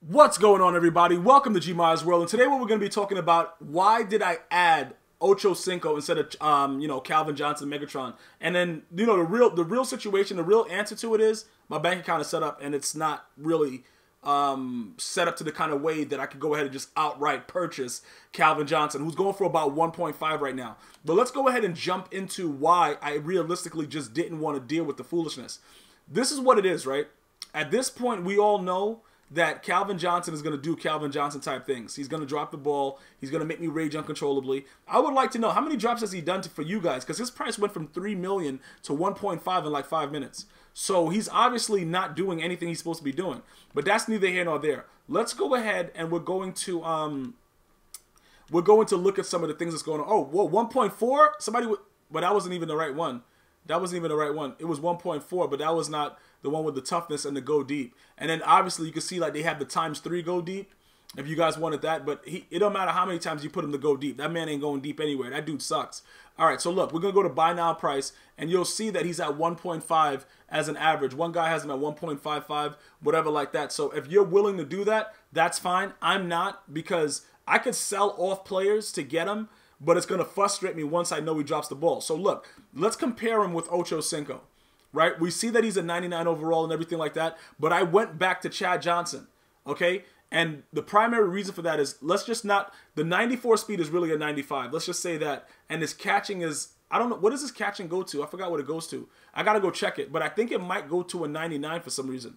What's going on, everybody? Welcome to GmiasWorld, and today what we're going to be talking about, why did I add Ochocinco instead of Calvin Johnson Megatron? And then the real situation, the real answer to it is my bank account is set up and it's not really set up to the kind of way that I could go ahead and just outright purchase Calvin Johnson, who's going for about 1.5 right now. But let's go ahead and jump into why I realistically just didn't want to deal with the foolishness. This is what it is, right? At this point, we all know that Calvin Johnson is going to do Calvin Johnson type things. He's going to drop the ball. He's going to make me rage uncontrollably. I would like to know, how many drops has he done for you guys? Because his price went from $3 million to 1.5 in like 5 minutes. So he's obviously not doing anything he's supposed to be doing. But that's neither here nor there. Let's go ahead and we're going to look at some of the things that's going on. Oh, whoa, 1.4? Somebody would, but that wasn't even the right one. That wasn't even the right one. It was 1.4, but that was not the one with the toughness and the go deep. And then obviously you can see like they have the ×3 go deep if you guys wanted that. But it don't matter how many times you put him to go deep. That man ain't going deep anywhere. That dude sucks. All right, so look, we're going to go to buy now price, and you'll see that he's at 1.5 as an average. One guy has him at 1.55, whatever like that. So if you're willing to do that, that's fine. I'm not, because I could sell off players to get him, but it's going to frustrate me once I know he drops the ball. So look, let's compare him with Ochocinco, right? We see that he's a 99 overall and everything like that, but I went back to Chad Johnson, okay? And the primary reason for that is, let's just not, the 94 speed is really a 95. Let's just say that. And his catching is, I don't know, what does his catching go to? I forgot what it goes to. I got to go check it, but I think it might go to a 99 for some reason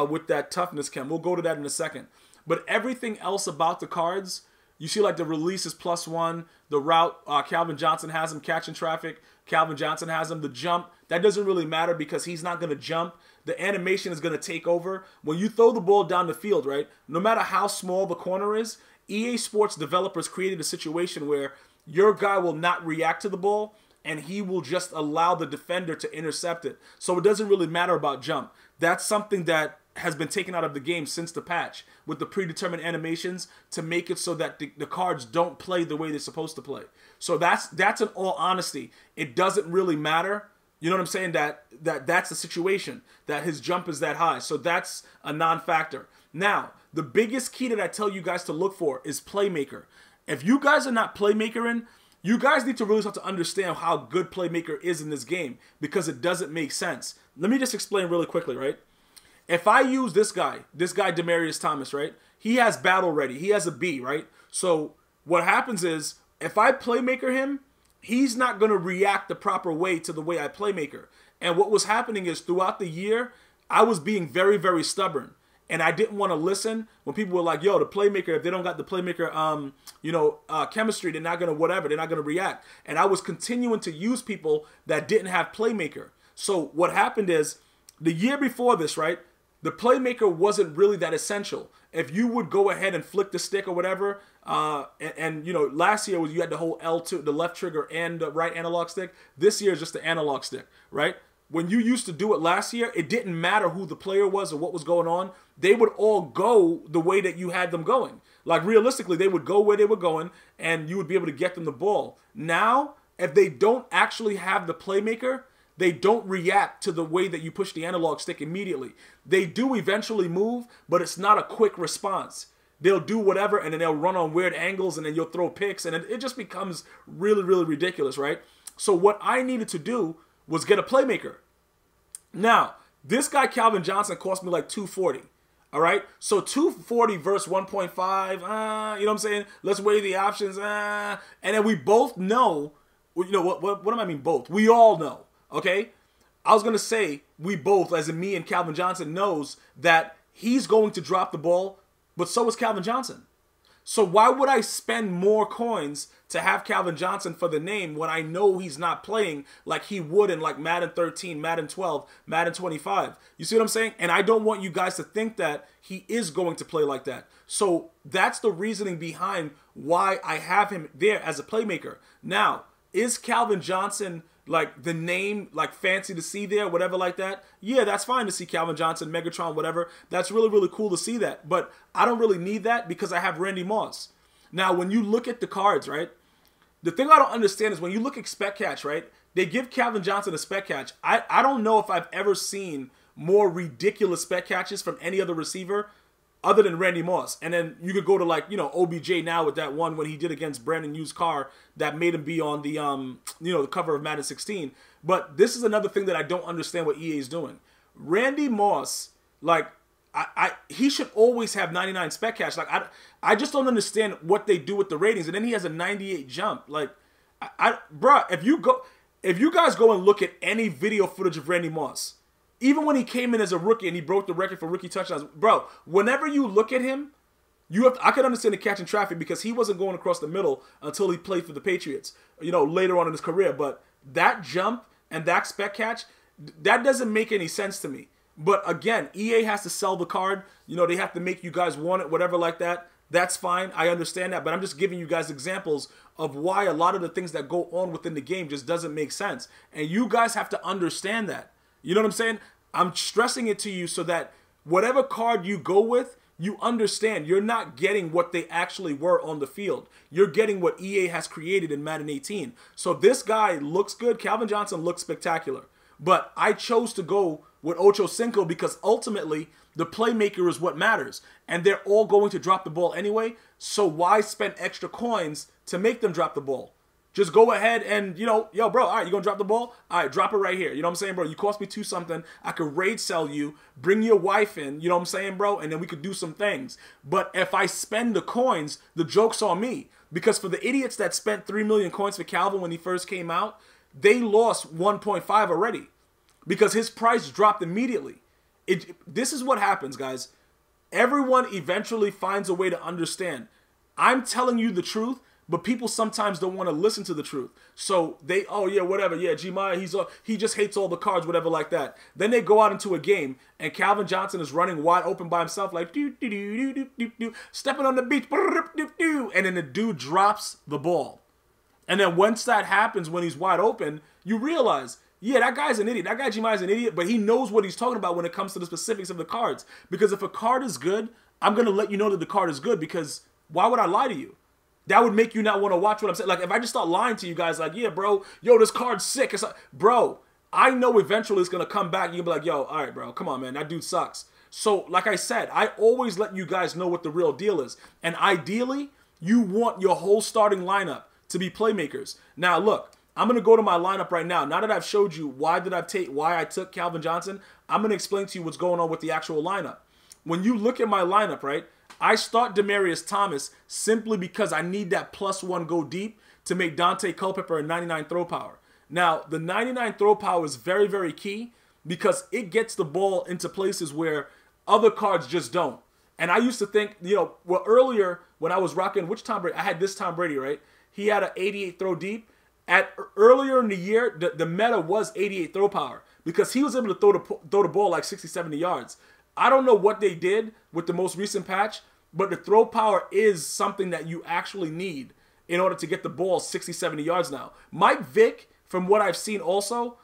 with that toughness chem. We'll go to that in a second. But everything else about the cards, you see like the release is +1, the route, Calvin Johnson has him catching traffic, Calvin Johnson has him, the jump, that doesn't really matter because he's not going to jump. The animation is going to take over. When you throw the ball down the field, right, no matter how small the corner is, EA Sports developers created a situation where your guy will not react to the ball and he will just allow the defender to intercept it. So it doesn't really matter about jump. That's something that has been taken out of the game since the patch with the predetermined animations to make it so that the cards don't play the way they're supposed to play. So that's in all honesty, it doesn't really matter. You know what I'm saying? That's the situation, that his jump is that high. So that's a non-factor. Now, the biggest key that I tell you guys to look for is playmaker. If you guys are not playmakering, you guys need to really start to understand how good playmaker is in this game, because it doesn't make sense. Let me just explain really quickly, right? If I use this guy Demaryius Thomas, right? He has battle ready. He has a B, right? So what happens is, if I playmaker him, he's not going to react the proper way to the way I playmaker. And what was happening is, throughout the year, I was being very, very stubborn. And I didn't want to listen when people were like, yo, the playmaker, if they don't got the playmaker, chemistry, they're not going to whatever. They're not going to react. And I was continuing to use people that didn't have playmaker. So what happened is, the year before this, right, the playmaker wasn't really that essential. If you would go ahead and flick the stick or whatever, last year you had the whole L2, the left trigger and the right analog stick. This year is just the analog stick, right? When you used to do it last year, it didn't matter who the player was or what was going on. They would all go the way that you had them going. Like, realistically, they would go where they were going and you would be able to get them the ball. Now, if they don't actually have the playmaker, they don't react to the way that you push the analog stick immediately. They do eventually move, but it's not a quick response. They'll do whatever, and then they'll run on weird angles, and then you'll throw picks, and it just becomes really, really ridiculous, right? So what I needed to do was get a playmaker. Now, this guy Calvin Johnson cost me like $240. All right? So $240 versus 1.5, you know what I'm saying? Let's weigh the options. And then we both know, what do I mean both? We all know. Okay, I was going to say we both, as in me and Calvin Johnson, knows that he's going to drop the ball, but so is Calvin Johnson. So why would I spend more coins to have Calvin Johnson for the name when I know he's not playing like he would in like Madden 13, Madden 12, Madden 25? You see what I'm saying? And I don't want you guys to think that he is going to play like that. So that's the reasoning behind why I have him there as a playmaker. Now, is Calvin Johnson like the name, like fancy to see there, whatever like that? Yeah, that's fine to see Calvin Johnson, Megatron, whatever. That's really, really cool to see that. But I don't really need that because I have Randy Moss. Now, when you look at the cards, right, the thing I don't understand is when you look at spec catch, right, they give Calvin Johnson a spec catch. I don't know if I've ever seen more ridiculous spec catches from any other receiver other than Randy Moss. And then you could go to like, you know, OBJ now with that one when he did against Brandon Yu's car that made him be on the, you know, the cover of Madden 16. But this is another thing that I don't understand what EA is doing. Randy Moss, like, he should always have 99 spec cash. Like, I just don't understand what they do with the ratings. And then he has a 98 jump. Like, bruh, if you guys go and look at any video footage of Randy Moss, even when he came in as a rookie and he broke the record for rookie touchdowns, bro, whenever you look at him, I can understand the catching traffic because he wasn't going across the middle until he played for the Patriots, you know, later on in his career. But that jump and that spec catch, that doesn't make any sense to me. But again, EA has to sell the card. You know, they have to make you guys want it, whatever like that. That's fine. I understand that. But I'm just giving you guys examples of why a lot of the things that go on within the game just doesn't make sense. And you guys have to understand that. You know what I'm saying? I'm stressing it to you so that whatever card you go with, you understand you're not getting what they actually were on the field. You're getting what EA has created in Madden 18. So this guy looks good. Calvin Johnson looks spectacular. But I chose to go with Ochocinco because ultimately the playmaker is what matters. And they're all going to drop the ball anyway. So why spend extra coins to make them drop the ball? Just go ahead and, you know, yo, bro, all right, you going to drop the ball? All right, drop it right here. You know what I'm saying, bro? You cost me 2 something. I could raid sell you, bring your wife in, you know what I'm saying, bro? And then we could do some things. But if I spend the coins, the joke's on me. Because for the idiots that spent 3 million coins for Calvin when he first came out, they lost 1.5 already. Because his price dropped immediately. This is what happens, guys. Everyone eventually finds a way to understand. I'm telling you the truth. But people sometimes don't want to listen to the truth. So they, oh yeah, whatever, yeah, Gmia, he just hates all the cards, whatever like that. Then they go out into a game and Calvin Johnson is running wide open by himself like stepping on the beach, and then the dude drops the ball. And then once that happens, when he's wide open, you realize, yeah, that guy's an idiot. That guy Gmia is an idiot, but he knows what he's talking about when it comes to the specifics of the cards. Because if a card is good, I'm going to let you know that the card is good because why would I lie to you? That would make you not want to watch what I'm saying. Like, if I just start lying to you guys, like, yeah, bro, yo, this card's sick. It's like, bro, I know eventually it's going to come back. You'll be like, yo, all right, bro, come on, man. That dude sucks. So, like I said, I always let you guys know what the real deal is. And ideally, you want your whole starting lineup to be playmakers. Now, look, I'm going to go to my lineup right now. Now that I've showed you why I took Calvin Johnson, I'm going to explain to you what's going on with the actual lineup. When you look at my lineup, right, I start Demaryius Thomas simply because I need that +1 go deep to make Dante Culpepper a 99 throw power. Now, the 99 throw power is very, very key because it gets the ball into places where other cards just don't. And I used to think, you know, well, earlier when I was rocking, which Tom Brady? I had this Tom Brady, right? He had an 88 throw deep. Earlier in the year, the meta was 88 throw power because he was able to throw the ball like 60, 70 yards. I don't know what they did with the most recent patch, but the throw power is something that you actually need in order to get the ball 60, 70 yards now. Mike Vick, from what I've seen also,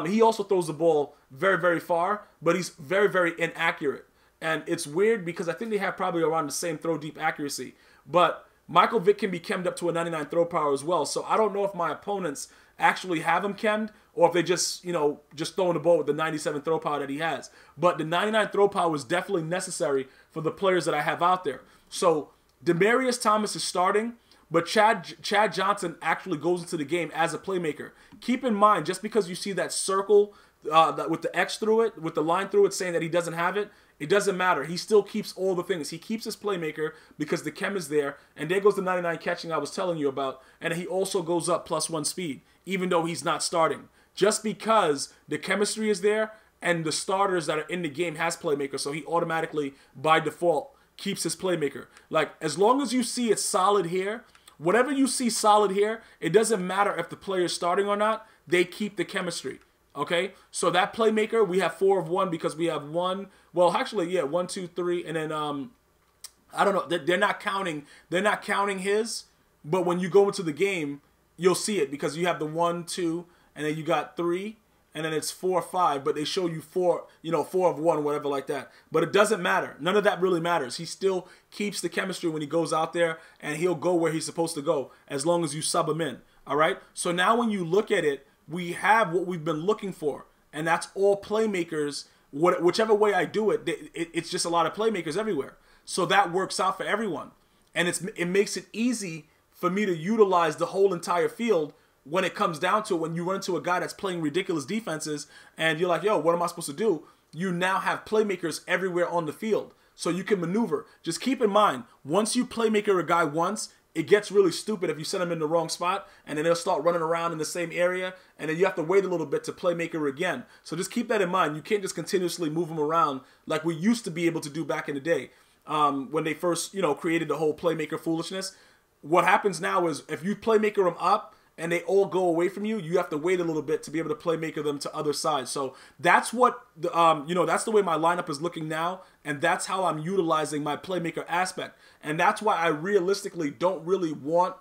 he also throws the ball very, very far, but he's very, very inaccurate. And it's weird because I think they have probably around the same throw deep accuracy. But Michael Vick can be chemmed up to a 99 throw power as well. So I don't know if my opponents actually have him chemmed or if they just, you know, just throwing the ball with the 97 throw power that he has. But the 99 throw power is definitely necessary for the players that I have out there. So Demaryius Thomas is starting, but Chad Johnson actually goes into the game as a playmaker. Keep in mind, just because you see that circle with the X through it, with the line through it saying that he doesn't have it, it doesn't matter. He still keeps all the things. He keeps his playmaker because the chem is there. And there goes the 99 catching I was telling you about. And he also goes up +1 speed, even though he's not starting. Just because the chemistry is there and the starters that are in the game has playmaker. So he automatically, by default, keeps his playmaker. Like, as long as you see it solid here, whatever you see solid here, it doesn't matter if the player is starting or not. They keep the chemistry. Okay, so that playmaker, we have 4 of 1 because we have 1. Well, actually, yeah, 1, 2, 3, and then I don't know. They're not counting. They're not counting his. But when you go into the game, you'll see it because you have the 1, 2, and then you got 3, and then it's 4, 5. But they show you 4, you know, 4 of 1, whatever like that. But it doesn't matter. None of that really matters. He still keeps the chemistry when he goes out there, and he'll go where he's supposed to go as long as you sub him in. All right. So now when you look at it, we have what we've been looking for, and that's all playmakers. Whichever way I do it, it's just a lot of playmakers everywhere. So that works out for everyone. And it makes it easy for me to utilize the whole entire field when it comes down to it. When you run into a guy that's playing ridiculous defenses and you're like, yo, what am I supposed to do? You now have playmakers everywhere on the field. So you can maneuver. Just keep in mind, once you playmaker a guy once, it gets really stupid if you send him in the wrong spot, and then they'll start running around in the same area, and then you have to wait a little bit to playmaker again. So just keep that in mind. You can't just continuously move them around like we used to be able to do back in the day when they first, created the whole playmaker foolishness. What happens now is if you playmaker them up and they all go away from you, you have to wait a little bit to be able to playmaker them to other sides. So that's what that's the way my lineup is looking now, and that's how I'm utilizing my playmaker aspect. And that's why I realistically don't really want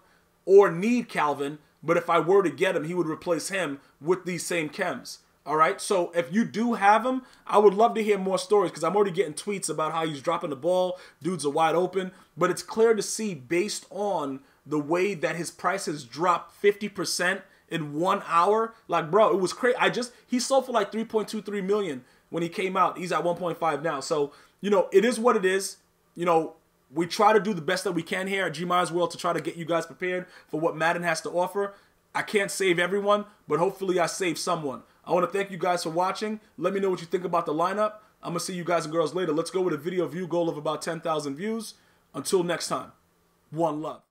or need Calvin, but if I were to get him, he would replace him with these same chems. All right, so if you do have him, I would love to hear more stories because I'm already getting tweets about how he's dropping the ball, dudes are wide open, but it's clear to see based on the way that his price has dropped 50% in 1 hour. Like, bro, it was crazy. He sold for like 3.23 million when he came out. He's at 1.5 now. So, it is what it is. We try to do the best that we can here at GmiasWorld to try to get you guys prepared for what Madden has to offer. I can't save everyone, but hopefully I save someone. I want to thank you guys for watching. Let me know what you think about the lineup. I'm going to see you guys and girls later. Let's go with a video view goal of about 10,000 views. Until next time, one love.